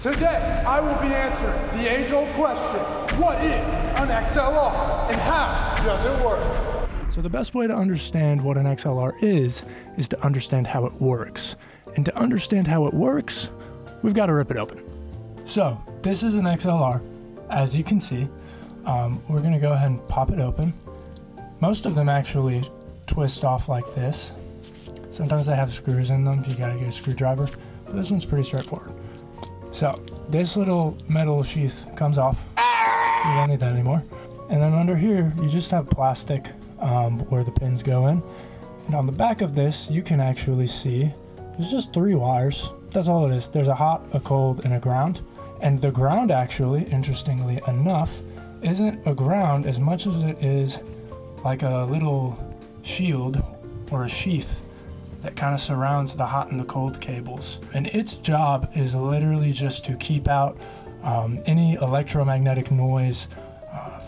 Today, I will be answering the age-old question, what is an XLR and how does it work? So the best way to understand what an XLR is to understand how it works. And to understand how it works, we've got to rip it open. So this is an XLR. As you can see, we're going to go ahead and pop it open. Most of them actually twist off like this. Sometimes they have screws in them, you got to get a screwdriver, but this one's pretty straightforward. So this little metal sheath comes off. You don't need that anymore. And then under here, you just have plastic where the pins go in. And on the back of this, you can actually see there's just 3 wires. That's all it is. There's a hot, a cold, and a ground. And the ground actually, interestingly enough, isn't a ground as much as it is like a little shield or a sheath that kind of surrounds the hot and the cold cables. And its job is literally just to keep out any electromagnetic noise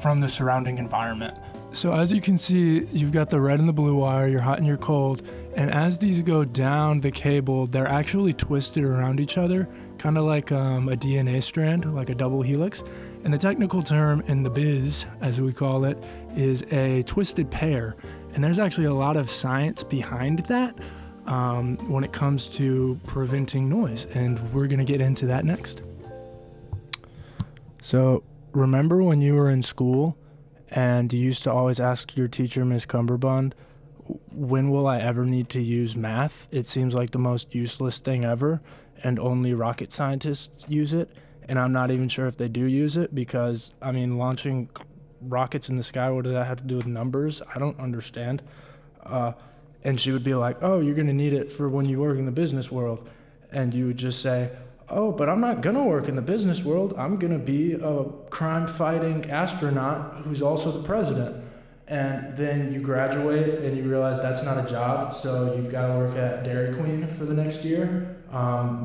from the surrounding environment. So as you can see, you've got the red and the blue wire, your hot and your cold, and as these go down the cable, they're actually twisted around each other, kind of like a DNA strand, like a double helix. And the technical term in the biz, as we call it, is a twisted pair. And there's actually a lot of science behind that when it comes to preventing noise, and we're gonna get into that next. So remember when you were in school and you used to always ask your teacher, Miss Cumberbund, when will I ever need to use math? It seems like the most useless thing ever, and only rocket scientists use it. And I'm not even sure if they do use it because, I mean, launching rockets in the sky, what does that have to do with numbers? I don't understand. And she would be like, oh, you're going to need it for when you work in the business world. And you would just say, oh, but I'm not going to work in the business world. I'm going to be a crime-fighting astronaut who's also the president. And then you graduate and you realize that's not a job, so you've got to work at Dairy Queen for the next year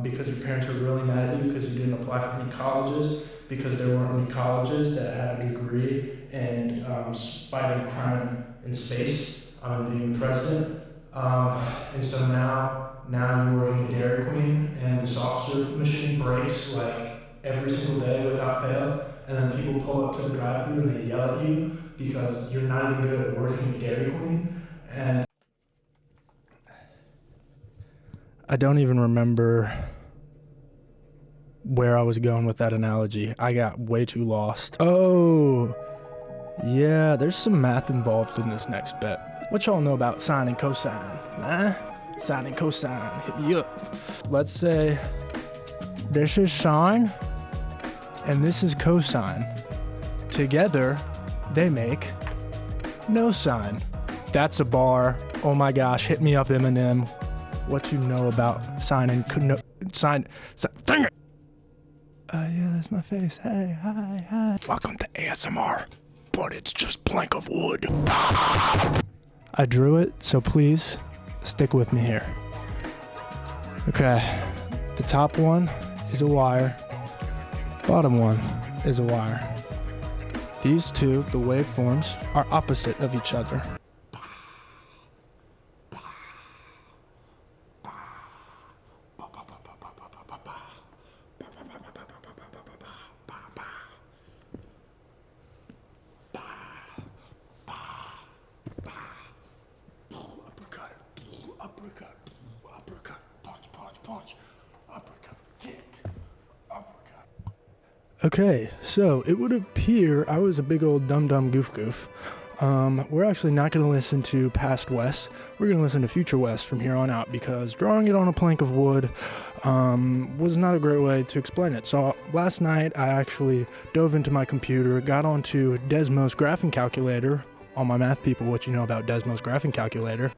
because your parents are really mad at you because you didn't apply for any colleges, because there weren't any colleges that had a degree in fighting crime in space, being president. And so now you're working at Dairy Queen, and the soft serve machine breaks like every single day without fail, and then people pull up to the drive-thru and they yell at you because you're not even good at working at Dairy Queen. And I don't even remember where I was going with that analogy. I got way too lost. Oh, yeah, there's some math involved in this next bit. What y'all know about sine and cosine? Huh? Sine and cosine, hit me up. Let's say this is sine and this is cosine. Together, they make no sine. That's a bar. Oh my gosh, hit me up, Eminem. What you know about sine and sine? Dang it! Yeah, that's my face. Hey, hi. Welcome to ASMR, but it's just plank of wood. I drew it, so please stick with me here. Okay, the top one is a wire. Bottom one is a wire. These two, the waveforms, are opposite of each other. Uppercut, punch, uppercut, kick, uppercut. Okay, so it would appear I was a big old dumb goof. We're actually not going to listen to Past West. We're going to listen to Future West from here on out because drawing it on a plank of wood was not a great way to explain it. So last night I actually dove into my computer, got onto Desmos graphing calculator. All my math people, what you know about Desmos graphing calculator.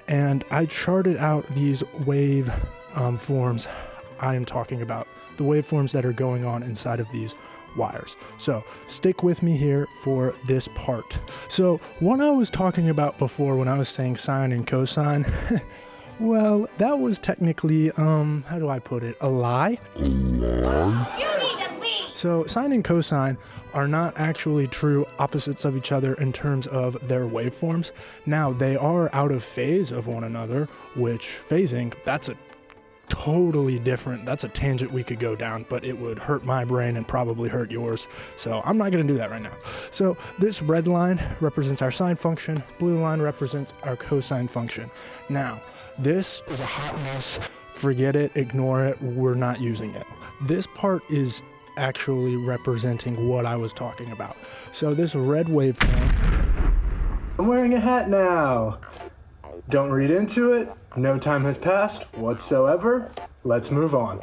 And I charted out these wave forms I am talking about, the waveforms that are going on inside of these wires. So stick with me here for this part. So what I was talking about before when I was saying sine and cosine, well, that was technically, how do I put it, a lie? So sine and cosine are not actually true opposites of each other in terms of their waveforms. Now, they are out of phase of one another, which phasing, that's a totally different. That's a tangent we could go down, but it would hurt my brain and probably hurt yours. So I'm not going to do that right now. So this red line represents our sine function. Blue line represents our cosine function. Now, this is a hot mess. Forget it, ignore it, we're not using it. This part is actually representing what I was talking about. So this red waveform, I'm wearing a hat now. Don't read into it, no time has passed whatsoever. Let's move on.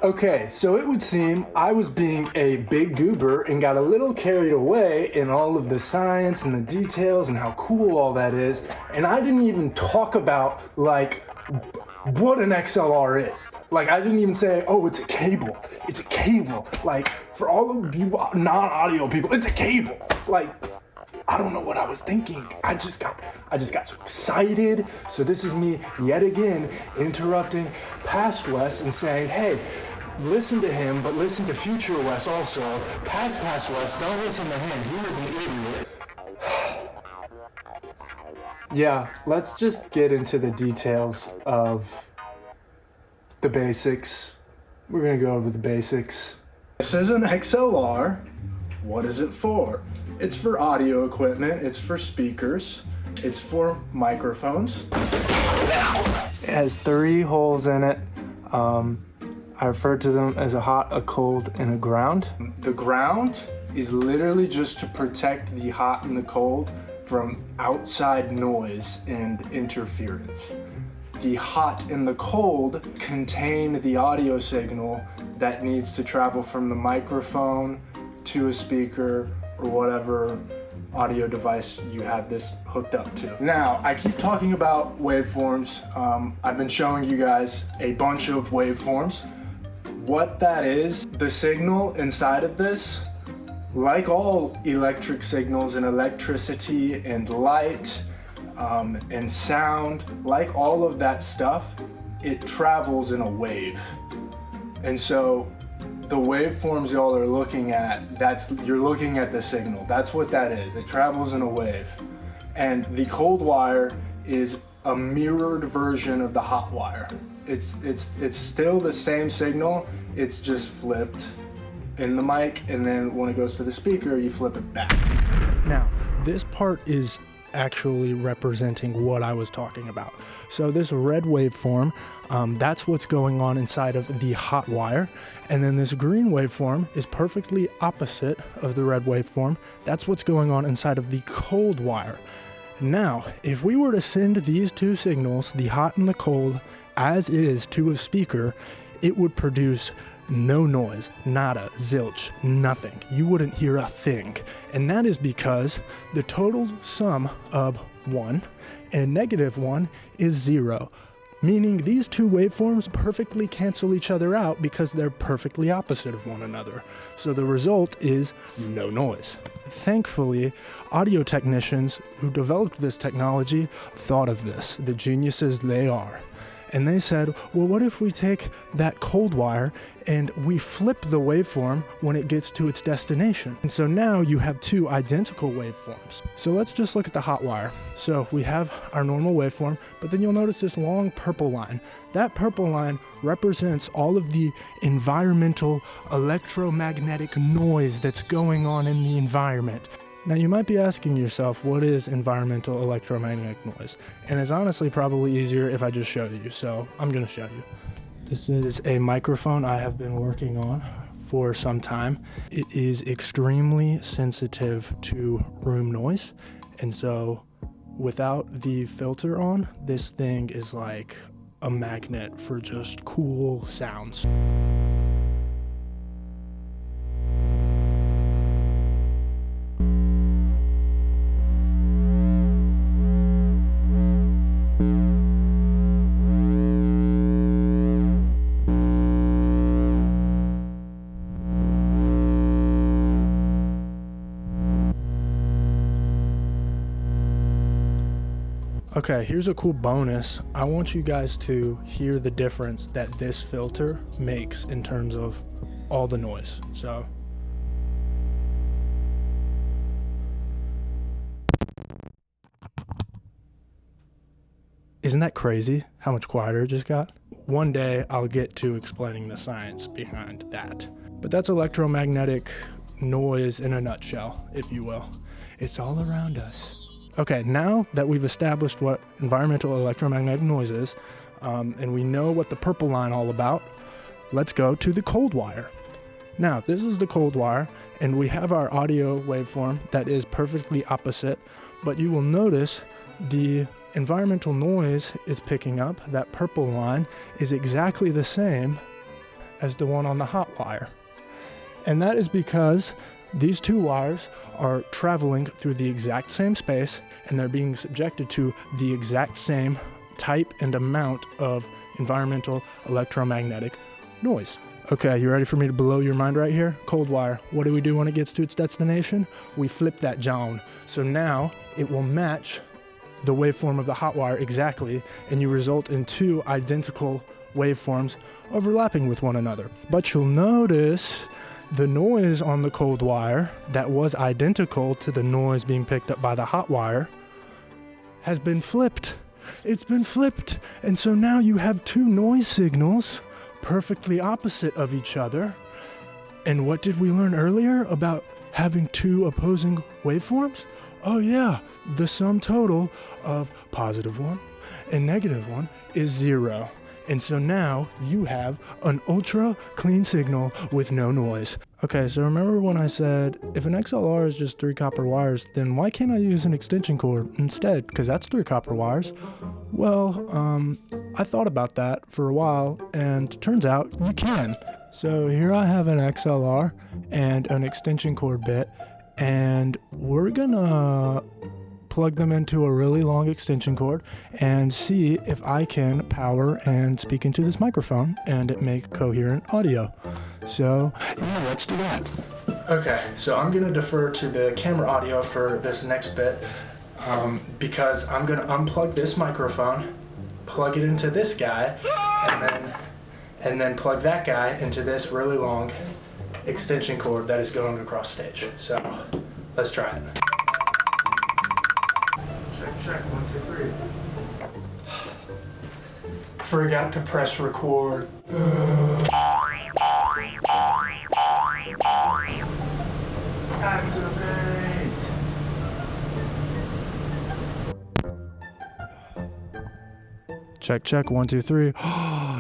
Okay, so it would seem I was being a big goober and got a little carried away in all of the science and the details and how cool all that is, and I didn't even talk about like what an XLR is. Like, I didn't even say, oh, it's a cable. It's a cable. Like, for all of you non-audio people, it's a cable. Like, I don't know what I was thinking. I just got so excited. So this is me yet again interrupting past Wes and saying, hey, listen to him, but listen to future Wes also. Past Wes, don't listen to him. He was an idiot. Yeah, let's just get into the details of the basics. We're gonna go over the basics. This is an XLR. What is it for? It's for audio equipment, it's for speakers, it's for microphones. It has 3 holes in it. I refer to them as a hot, a cold, and a ground. The ground is literally just to protect the hot and the cold from outside noise and interference. The hot and the cold contain the audio signal that needs to travel from the microphone to a speaker or whatever audio device you have this hooked up to. Now, I keep talking about waveforms. I've been showing you guys a bunch of waveforms. What that is, the signal inside of this, like all electric signals and electricity and light and sound, like all of that stuff, it travels in a wave. And so the waveforms y'all are looking at, you're looking at the signal. That's what that is. It travels in a wave. And the cold wire is a mirrored version of the hot wire. It's still the same signal, it's just flipped in the mic, and then when it goes to the speaker, you flip it back. Now, this part is actually representing what I was talking about. So this red waveform, that's what's going on inside of the hot wire. And then this green waveform is perfectly opposite of the red waveform. That's what's going on inside of the cold wire. Now, if we were to send these 2 signals, the hot and the cold, as is to a speaker, it would produce no noise, nada, zilch, nothing. You wouldn't hear a thing. And that is because the total sum of 1 and -1 is 0. Meaning these 2 waveforms perfectly cancel each other out because they're perfectly opposite of one another. So the result is no noise. Thankfully, audio technicians who developed this technology thought of this, the geniuses they are. And they said, well, what if we take that cold wire and we flip the waveform when it gets to its destination? And so now you have 2 identical waveforms. So let's just look at the hot wire. So we have our normal waveform, but then you'll notice this long purple line. That purple line represents all of the environmental electromagnetic noise that's going on in the environment. Now you might be asking yourself, what is environmental electromagnetic noise? And it's honestly probably easier if I just show you, so I'm gonna show you. This is a microphone I have been working on for some time. It is extremely sensitive to room noise, and so without the filter on, this thing is like a magnet for just cool sounds. Okay, here's a cool bonus. I want you guys to hear the difference that this filter makes in terms of all the noise. So isn't that crazy how much quieter it just got? one day I'll get to explaining the science behind that. But that's electromagnetic noise in a nutshell, if you will. It's all around us. Okay, now that we've established what environmental electromagnetic noise is, and we know what the purple line all about, let's go to the cold wire. Now, this is the cold wire, and we have our audio waveform that is perfectly opposite, but you will notice the environmental noise is picking up. That purple line is exactly the same as the one on the hot wire. And that is because these two wires are traveling through the exact same space, and they're being subjected to the exact same type and amount of environmental electromagnetic noise. Okay, you ready for me to blow your mind right here? Cold wire. What do we do when it gets to its destination? We flip that John. So now it will match the waveform of the hot wire exactly, and you result in two identical waveforms overlapping with one another. But you'll notice the noise on the cold wire that was identical to the noise being picked up by the hot wire has been flipped. It's been flipped. And so now you have two noise signals perfectly opposite of each other. And what did we learn earlier about having two opposing waveforms? Oh yeah, the sum total of positive one and negative one is 0. And so now you have an ultra clean signal with no noise. Okay, so remember when I said if an XLR is just 3 copper wires, then why can't I use an extension cord instead? Because that's 3 copper wires. Well, I thought about that for a while, and turns out you can. So here I have an XLR and an extension cord bit, and we're gonna plug them into a really long extension cord and see if I can power and speak into this microphone and it make coherent audio. So yeah, let's do that. Okay, so I'm gonna defer to the camera audio for this next bit because I'm gonna unplug this microphone, plug it into this guy, and then plug that guy into this really long extension cord that is going across stage. So let's try it. Check, 1, 2, 3. Forgot to press record. Activate. Check, 1, 2, 3.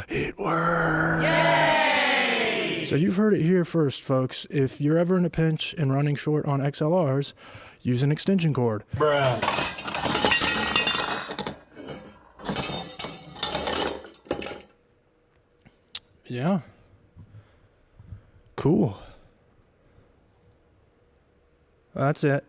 It worked! Yay! So you've heard it here first, folks. If you're ever in a pinch and running short on XLRs, use an extension cord. Bruh. Yeah. Cool. That's it.